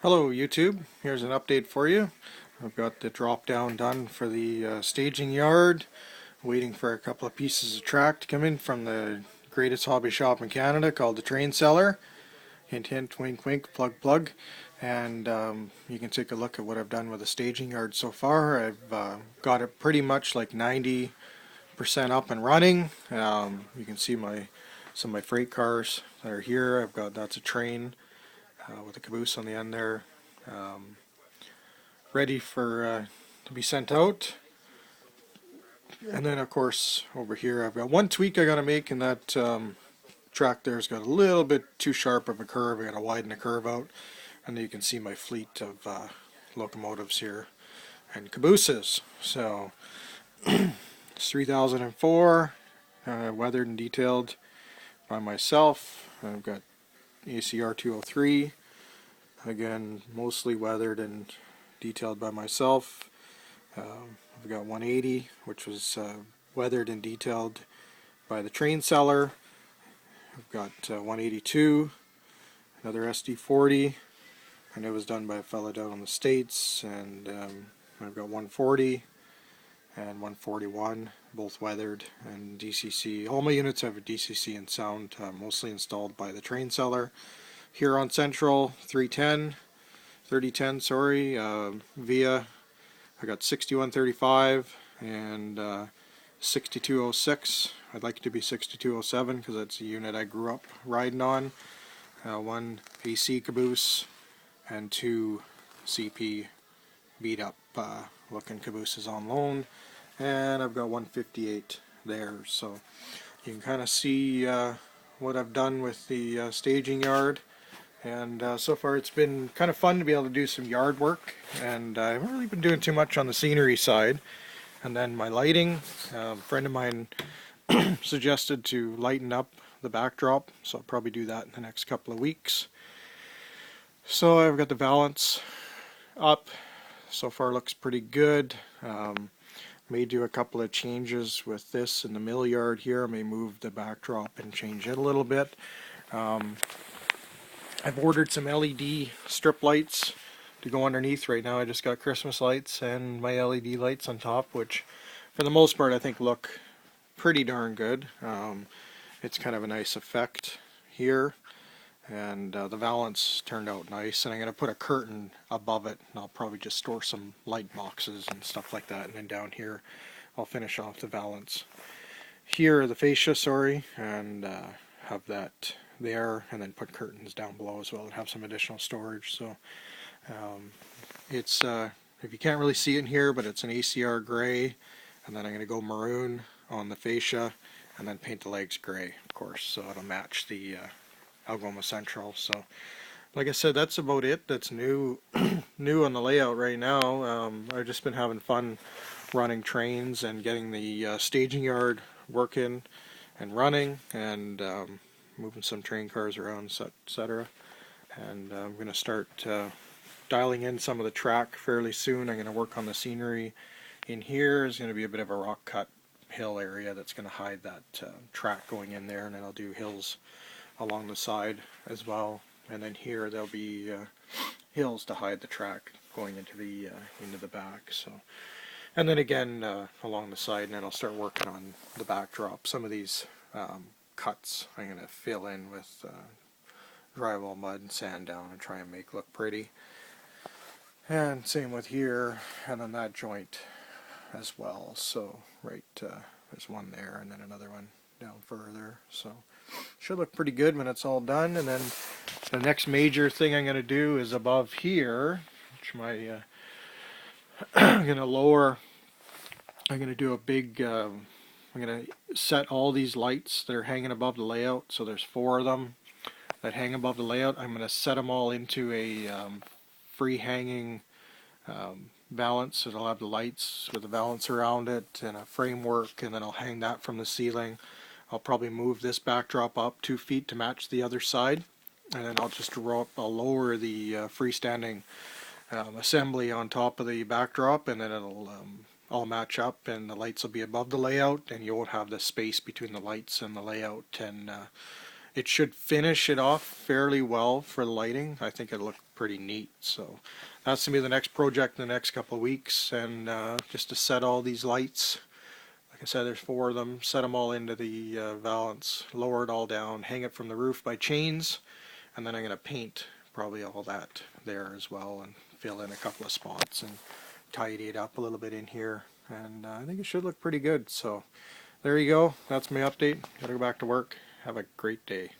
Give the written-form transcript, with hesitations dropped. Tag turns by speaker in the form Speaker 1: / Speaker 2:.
Speaker 1: Hello YouTube, here's an update for you. I've got the drop down done for the staging yard, waiting for a couple of pieces of track to come in from the greatest hobby shop in Canada called the Train Seller. Hint hint, wink wink, plug plug. And you can take a look at what I've done with the staging yard so far. I've got it pretty much like 90% up and running. You can see some of my freight cars that are here. That's a train with a caboose on the end there, um, ready for to be sent out. And then of course over here I've got one tweak I got to make, and that track there's got a little bit too sharp of a curve. I got to widen the curve out, and then you can see my fleet of locomotives here and cabooses. So it's 3004, weathered and detailed by myself. I've got ACR 203, again mostly weathered and detailed by myself. I've got 180, which was weathered and detailed by the Train Seller. I've got 182, another SD40, and it was done by a fella down in the States. And I've got 140 and 141, both weathered and DCC. All my units have a DCC and sound, mostly installed by the Train Seller. Huron Central 3010, sorry, via. I got 6135 and 6206. I'd like it to be 6207 because that's the unit I grew up riding on. One AC caboose and two CP beat up looking cabooses on loan. And I've got 158 there. So you can kind of see what I've done with the staging yard. And so far it's been kind of fun to be able to do some yard work, and I haven't really been doing too much on the scenery side. And then my lighting, a friend of mine suggested to lighten up the backdrop, so I'll probably do that in the next couple of weeks. So I've got the valance up, so far looks pretty good. May do a couple of changes with this in the mill yard here. I may move the backdrop and change it a little bit. I've ordered some LED strip lights to go underneath. Right now I just got Christmas lights and my LED lights on top, which for the most part I think look pretty darn good. It's kind of a nice effect here, and the valance turned out nice. And I'm going to put a curtain above it, and I'll probably just store some light boxes and stuff like that. And then down here I'll finish off the valance. Here the fascia, sorry, and have that there, and then put curtains down below as well and have some additional storage. So it's if you can't really see it in here, but it's an ACR gray, and then I'm going to go maroon on the fascia and then paint the legs gray, of course, so it'll match the Algoma Central. So like I said, that's about it. That's new new on the layout right now. I've just been having fun running trains and getting the staging yard working and running, and moving some train cars around, etc. And I'm going to start dialing in some of the track fairly soon. I'm going to work on the scenery. In here is going to be a bit of a rock cut hill area that's going to hide that track going in there, and then I'll do hills along the side as well. And then here there'll be hills to hide the track going into the back. So, and then again along the side, and then I'll start working on the backdrop. Some of these cuts I'm going to fill in with drywall mud and sand down and try and make look pretty. And same with here, and then that joint as well. So right there's one there and then another one down further. So should look pretty good when it's all done. And then the next major thing I'm going to do is above here, which I'm going to lower. I'm going to do a big I'm going to set all these lights that are hanging above the layout. So there's 4 of them that hang above the layout. I'm going to set them all into a free hanging valance. So it'll have the lights with a valance around it and a framework, and then I'll hang that from the ceiling. I'll probably move this backdrop up 2 feet to match the other side, and then I'll lower the freestanding assembly on top of the backdrop, and then it'll all match up, and the lights will be above the layout, and you won't have the space between the lights and the layout, and it should finish it off fairly well for the lighting. I think it'll look pretty neat. So that's gonna be the next project in the next couple of weeks, and just to set all these lights. Like I said, there's 4 of them. Set them all into the valance, lower it all down, hang it from the roof by chains, and then I'm gonna paint probably all that there as well, and fill in a couple of spots and tidy it up a little bit in here. And I think it should look pretty good. So there you go. That's my update. Gotta go back to work. Have a great day.